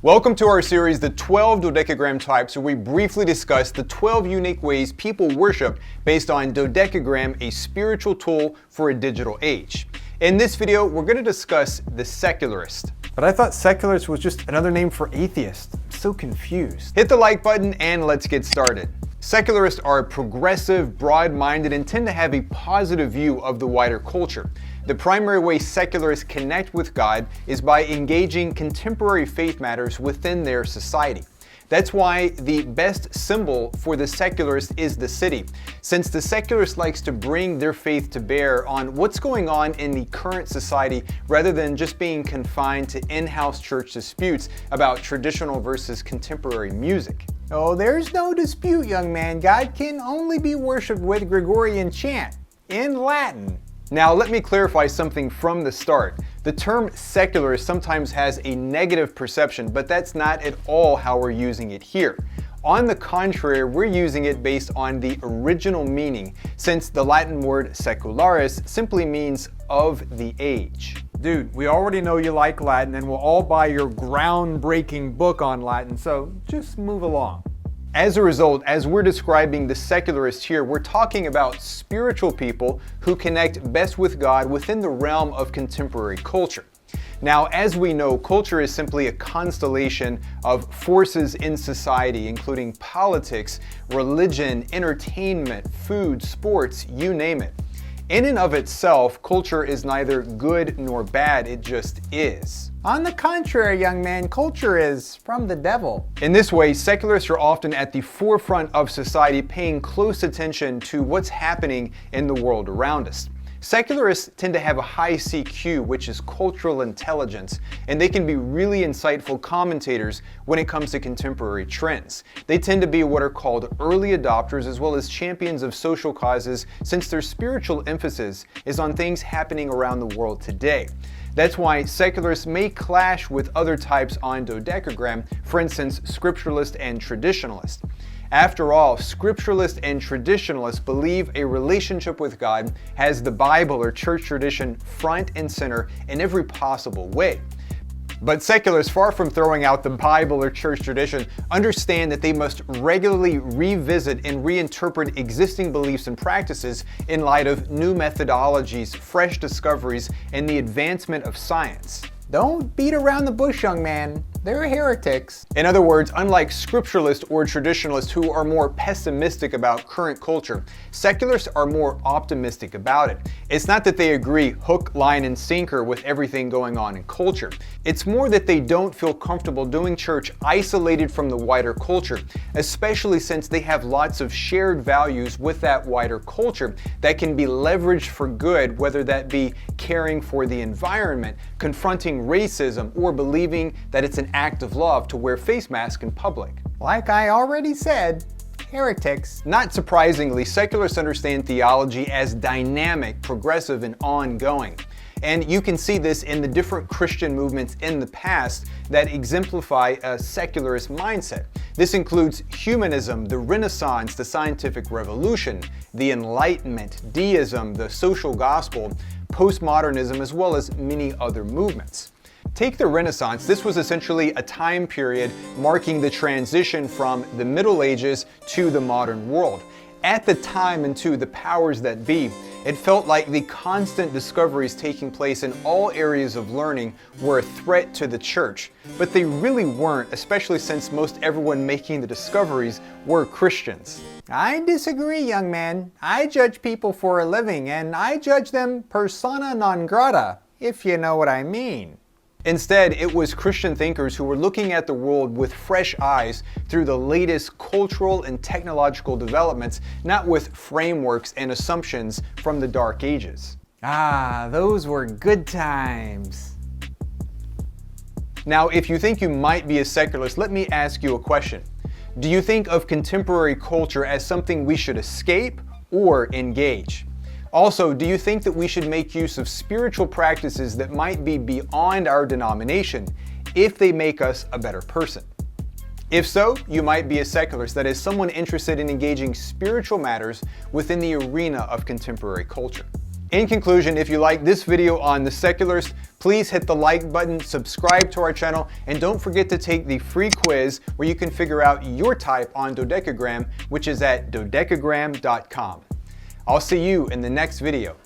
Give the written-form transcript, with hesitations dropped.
Welcome to our series, The 12 Dodekagram Types, where we briefly discuss the 12 unique ways people worship based on Dodekagram, a spiritual tool for a digital age. In this video, we're going to discuss the Secularist. But I thought secularist was just another name for atheist. I'm so confused. Hit the like button and let's get started. Secularists are progressive, broad-minded, and tend to have a positive view of the wider culture. The primary way secularists connect with God is by engaging contemporary faith matters within their society. That's why the best symbol for the secularist is the city, since the secularist likes to bring their faith to bear on what's going on in the current society rather than just being confined to in-house church disputes about traditional versus contemporary music. Oh, there's no dispute, young man. God can only be worshipped with Gregorian chant in Latin. Now, let me clarify something from the start. The term secularist sometimes has a negative perception, but that's not at all how we're using it here. On the contrary, we're using it based on the original meaning, since the Latin word secularis simply means of the age. Dude, we already know you like Latin and we'll all buy your groundbreaking book on Latin, so just move along. As a result, as we're describing the secularists here, we're talking about spiritual people who connect best with God within the realm of contemporary culture. Now, as we know, culture is simply a constellation of forces in society, including politics, religion, entertainment, food, sports, you name it. In and of itself, culture is neither good nor bad, it just is. On the contrary, young man, culture is from the devil. In this way, secularists are often at the forefront of society, paying close attention to what's happening in the world around us. Secularists tend to have a high CQ, which is cultural intelligence, and they can be really insightful commentators when it comes to contemporary trends. They tend to be what are called early adopters as well as champions of social causes, since their spiritual emphasis is on things happening around the world today. That's why secularists may clash with other types on Dodekagram, for instance, scripturalist and traditionalist. After all, scripturalists and traditionalists believe a relationship with God has the Bible or church tradition front and center in every possible way. But secularists, far from throwing out the Bible or church tradition, understand that they must regularly revisit and reinterpret existing beliefs and practices in light of new methodologies, fresh discoveries, and the advancement of science. Don't beat around the bush, young man. They're heretics. In other words, unlike scripturalists or traditionalists who are more pessimistic about current culture, secularists are more optimistic about it. It's not that they agree hook, line, and sinker with everything going on in culture. It's more that they don't feel comfortable doing church isolated from the wider culture, especially since they have lots of shared values with that wider culture that can be leveraged for good, whether that be caring for the environment, confronting racism, or believing that it's an act of love to wear face masks in public. Like I already said, heretics. Not surprisingly, secularists understand theology as dynamic, progressive, and ongoing. And you can see this in the different Christian movements in the past that exemplify a secularist mindset. This includes humanism, the Renaissance, the scientific revolution, the Enlightenment, deism, the social gospel, postmodernism, as well as many other movements. Take the Renaissance. This was essentially a time period marking the transition from the Middle Ages to the modern world. At the time, and to the powers that be, it felt like the constant discoveries taking place in all areas of learning were a threat to the church. But they really weren't, especially since most everyone making the discoveries were Christians. I disagree, young man. I judge people for a living, and I judge them persona non grata, if you know what I mean. Instead, it was Christian thinkers who were looking at the world with fresh eyes through the latest cultural and technological developments, not with frameworks and assumptions from the Dark Ages. Ah, those were good times. Now, if you think you might be a secularist, let me ask you a question. Do you think of contemporary culture as something we should escape or engage? Also, do you think that we should make use of spiritual practices that might be beyond our denomination if they make us a better person? If so, you might be a secularist, that is, someone interested in engaging spiritual matters within the arena of contemporary culture. In conclusion, if you like this video on the Secularist, please hit the like button, subscribe to our channel, and don't forget to take the free quiz where you can figure out your type on Dodekagram, which is at dodekagram.com. I'll see you in the next video.